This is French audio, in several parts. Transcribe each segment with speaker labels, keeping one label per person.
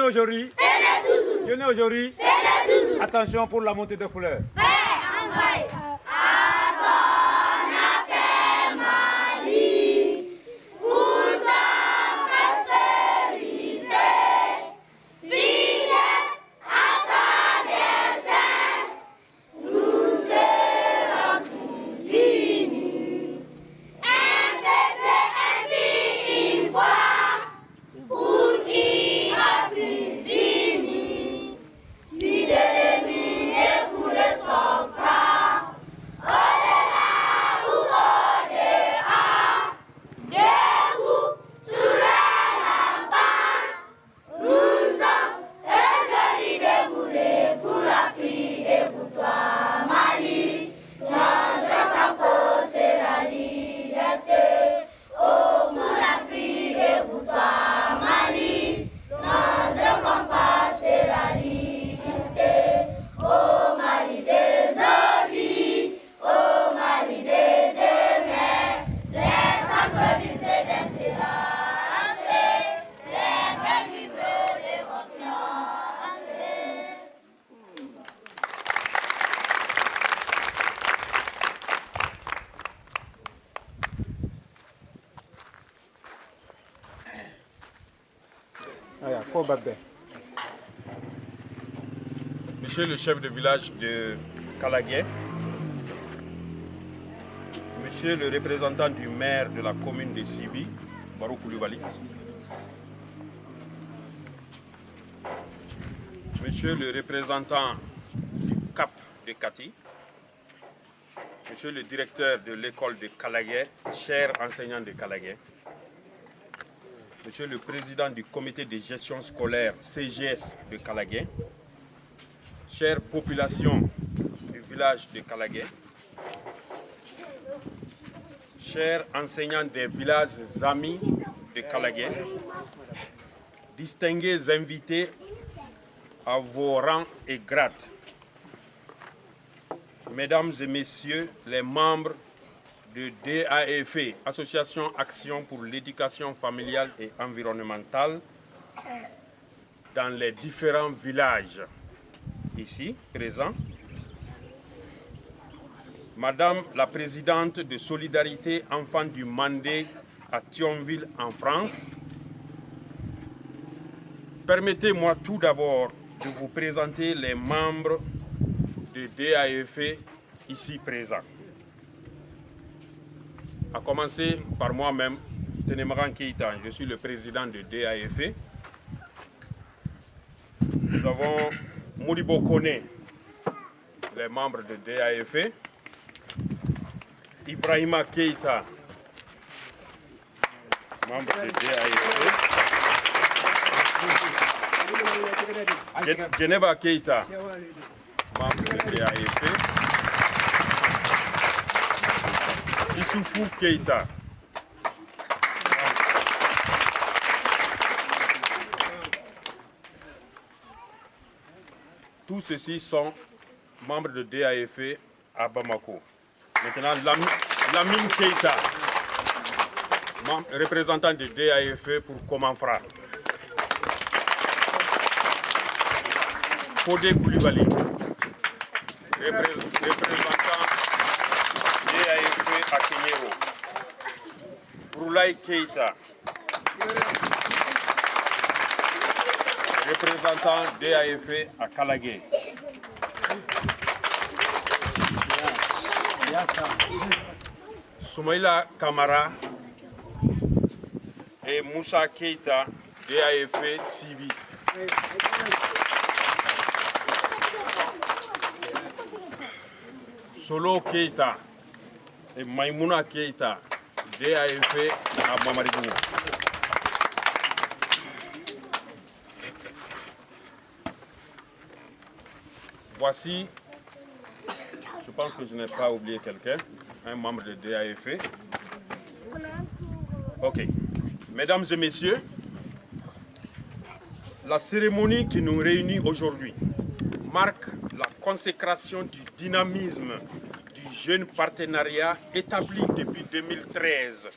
Speaker 1: aujourd'hui.
Speaker 2: Tenez aujourd'hui.
Speaker 1: Attention pour la montée de couleur.
Speaker 2: Prêt, envoyé. À ton appel, Mali, pour ta prospérité, fidèle à ta dessein, nous serons tous unis. Un peuple uni une fois, pour qui a fusillé, si de l'ennemi écoule son franc, au-delà ou au-dehors, debout sur un rempart, nous sommes résolus de mourir pour l'Afrique et pour toi, Mali. Notre campo c'est la liberté. Oh, pour l'Afrique et pour toi, Mali. Notre compas c'est la liberté. Oh, Mali désolé. Oh, Mali de demain. Les centres d'espérance. Les cœurs vibrent de confiance.
Speaker 3: Monsieur le chef de village de Kalagué, Monsieur le représentant du maire de la commune de Sibi, Barou Koulibaly, Monsieur le représentant du CAP de Kati, Monsieur le directeur de l'école de Kalagué, chers enseignants de Kalagué, Monsieur le président du comité de gestion scolaire CGS de Kalagué, chère population du village de Kalagué, chers enseignants des villages amis de Kalagué, distingués invités à vos rangs et grades, mesdames et messieurs les membres de DAEF, Association Action pour l'éducation familiale et environnementale, dans les différents villages ici présents, Madame la présidente de Solidarité Enfants du Mandé à Thionville en France, permettez-moi tout d'abord de vous présenter les membres de DAEF ici présents. À commencer par moi-même, Ténémaran Keïta, je suis le président de DAEF. Nous avons Modibo Kone, les membres de DAEF. Ibrahima Keïta, membre de DAEF. Geneva Keïta, membre de DAEF. Issoufou Keïta. Tous ceux-ci sont membres de DAEF à Bamako. Maintenant, Lamine Keïta, représentant de DAEF pour Komanfra. Fodé Koulibaly, représentant DAEF à Kenyero. Roulaye Keïta, représentant DAEF à Kalagué. Soumaïla Kamara et Moussa Keïta, DAEF Sibi. Solo Keïta et Maïmouna Keïta, DAEF à Mamarigou. Voici, je pense que je n'ai pas oublié quelqu'un, un membre de DAEF. Ok. Mesdames et messieurs, la cérémonie qui nous réunit aujourd'hui marque la consécration du dynamisme du jeune partenariat établi depuis 2013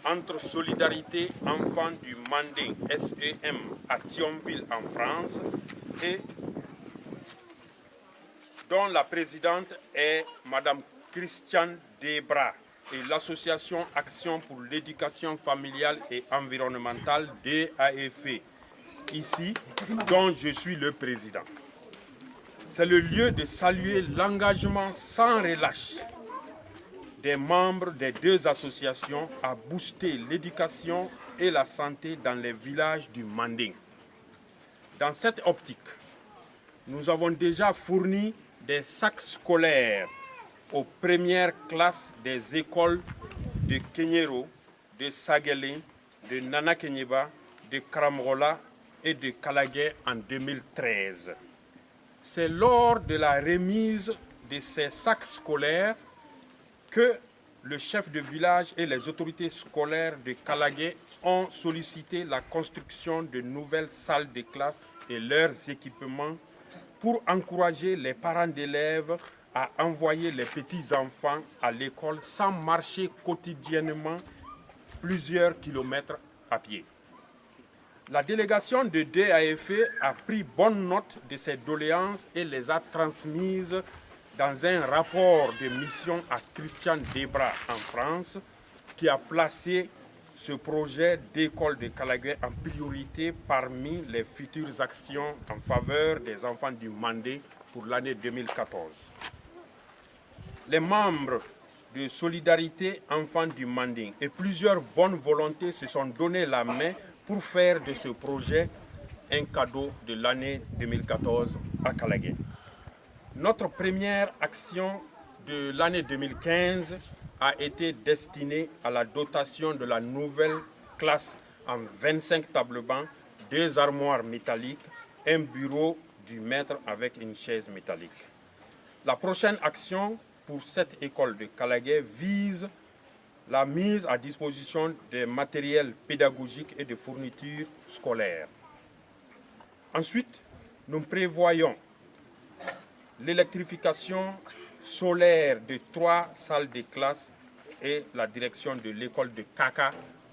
Speaker 3: entre Solidarité Enfants du Manding, SEM, à Thionville en France, et dont la présidente est Madame Christiane Debra, et l'association Action pour l'éducation familiale et environnementale DAEF, ici, dont je suis le président. C'est le lieu de saluer l'engagement sans relâche des membres des deux associations à booster l'éducation et la santé dans les villages du Manding. Dans cette optique, nous avons déjà fourni des sacs scolaires aux premières classes des écoles de Kenyero, de Saguelé, de Nana Kenyeba, de Kramrola et de Kalagé en 2013. C'est lors de la remise de ces sacs scolaires que le chef de village et les autorités scolaires de Kalagé ont sollicité la construction de nouvelles salles de classe et leurs équipements pour encourager les parents d'élèves à envoyer les petits-enfants à l'école sans marcher quotidiennement plusieurs kilomètres à pied. La délégation de DAEF a pris bonne note de ces doléances et les a transmises dans un rapport de mission à Christiane Debra en France, qui a placé ce projet d'école de Kalagé en priorité parmi les futures actions en faveur des enfants du Mandé pour l'année 2014. Les membres de Solidarité Enfants du Manding et plusieurs bonnes volontés se sont donné la main pour faire de ce projet un cadeau de l'année 2014 à Kalagé. Notre première action de l'année 2015 a été destinée à la dotation de la nouvelle classe en 25 tables-bancs, 2 armoires métalliques, un bureau du maître avec une chaise métallique. La prochaine action pour cette école de Kalagé vise la mise à disposition des matériels pédagogiques et de fournitures scolaires. Ensuite, nous prévoyons l'électrification solaire de 3 salles de classe et la direction de l'école de Kaka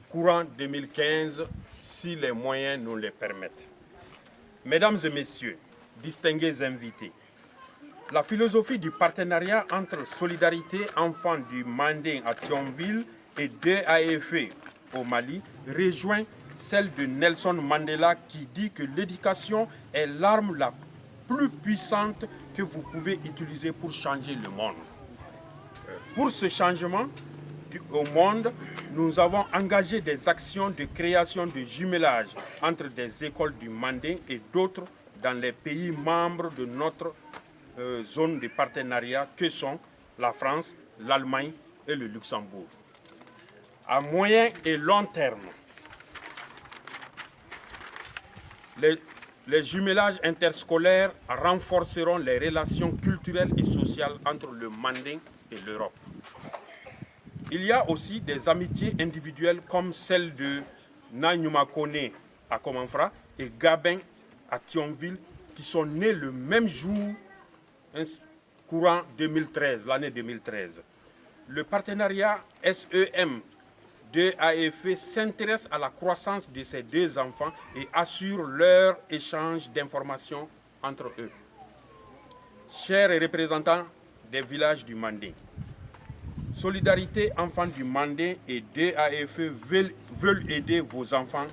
Speaker 3: courant 2015 si les moyens nous le permettent. Mesdames et messieurs, distingués invités, la philosophie du partenariat entre Solidarité Enfants du Manding à Thionville et DAEF au Mali rejoint celle de Nelson Mandela qui dit que l'éducation est l'arme la plus puissante que vous pouvez utiliser pour changer le monde. Pour ce changement au monde, nous avons engagé des actions de création de jumelage entre des écoles du Manding et d'autres dans les pays membres de notre zone de partenariat que sont la France, l'Allemagne et le Luxembourg. À moyen et long terme, les jumelages interscolaires renforceront les relations culturelles et sociales entre le Manding et l'Europe. Il y a aussi des amitiés individuelles comme celle de Nanyumakone à Komanfra et Gabin à Thionville qui sont nées le même jour, courant 2013, l'année 2013. Le partenariat SEM DAEF s'intéresse à la croissance de ces deux enfants et assure leur échange d'informations entre eux. Chers représentants des villages du Manding, Solidarité Enfants du Manding et DAEF veulent aider vos enfants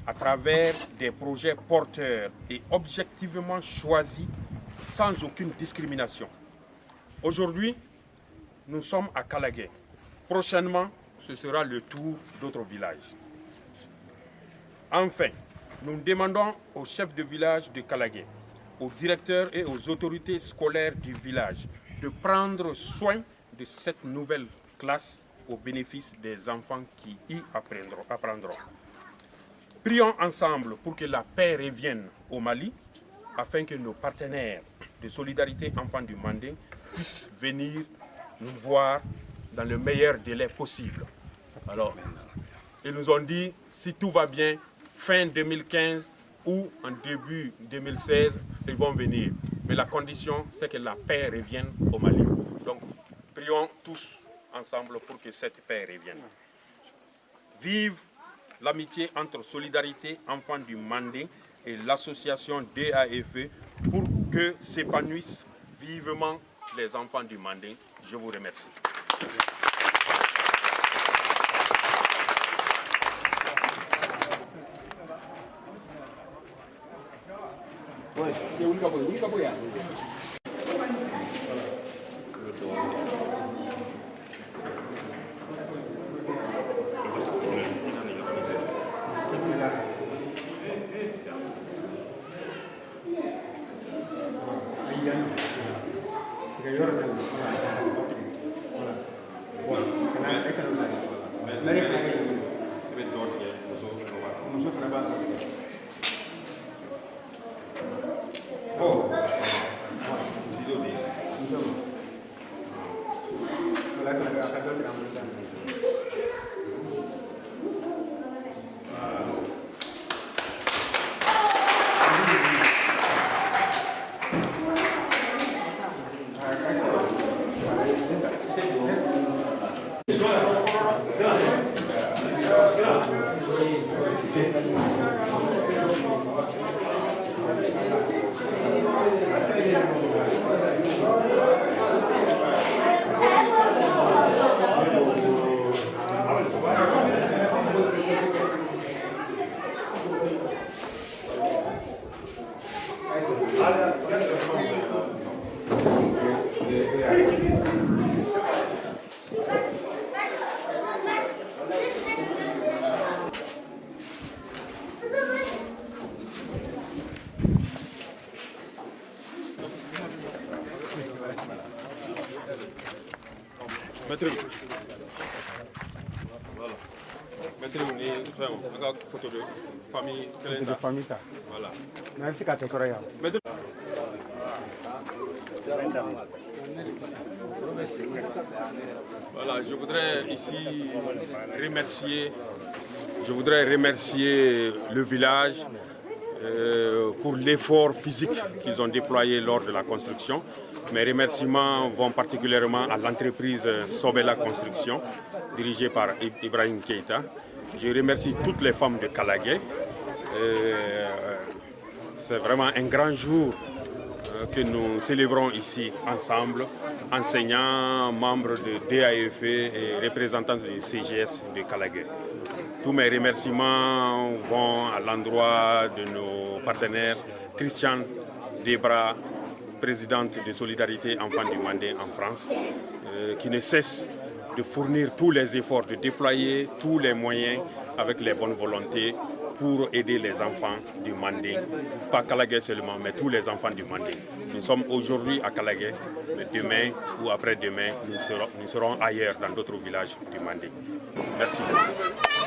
Speaker 3: à travers des projets porteurs et objectivement choisis sans aucune discrimination. Aujourd'hui, nous sommes à Kalagé. Prochainement, ce sera le tour d'autres villages. Enfin, nous demandons aux chefs de village de Kalagé, aux directeurs et aux autorités scolaires du village de prendre soin de cette nouvelle classe au bénéfice des enfants qui y apprendront. Prions ensemble pour que la paix revienne au Mali, afin que nos partenaires de Solidarité Enfants du Manding puissent venir nous voir dans le meilleur délai possible. Alors, ils nous ont dit, si tout va bien, fin 2015 ou en début 2016, ils vont venir. Mais la condition, c'est que la paix revienne au Mali. Donc, prions tous ensemble pour que cette paix revienne. Vive l'amitié entre Solidarité Enfants du Manding et l'association DAFE pour que s'épanouissent vivement les enfants du Manding. Je vous remercie.
Speaker 4: Voilà. Mettez-vous une photo de famille.
Speaker 1: De famille.
Speaker 4: Voilà.
Speaker 1: Merci à toi.
Speaker 3: Voilà, je voudrais ici remercier le village pour l'effort physique qu'ils ont déployé lors de la construction. Mes remerciements vont particulièrement à l'entreprise Sobela Construction, dirigée par Ibrahim Keïta. Je remercie toutes les femmes de Kalagué. C'est vraiment un grand jour que nous célébrons ici ensemble, enseignants, membres de DAFE et représentants du CGS de Kalagué. Tous mes remerciements vont à l'endroit de nos partenaires, Christian Debra, présidente de Solidarité Enfants du Manding en France, qui ne cesse de fournir tous les efforts, de déployer tous les moyens avec les bonnes volontés pour aider les enfants du Manding. Pas Kalagué seulement, mais tous les enfants du Manding. Nous sommes aujourd'hui à Kalagué, mais demain ou après-demain, nous serons ailleurs dans d'autres villages du Manding. Merci beaucoup.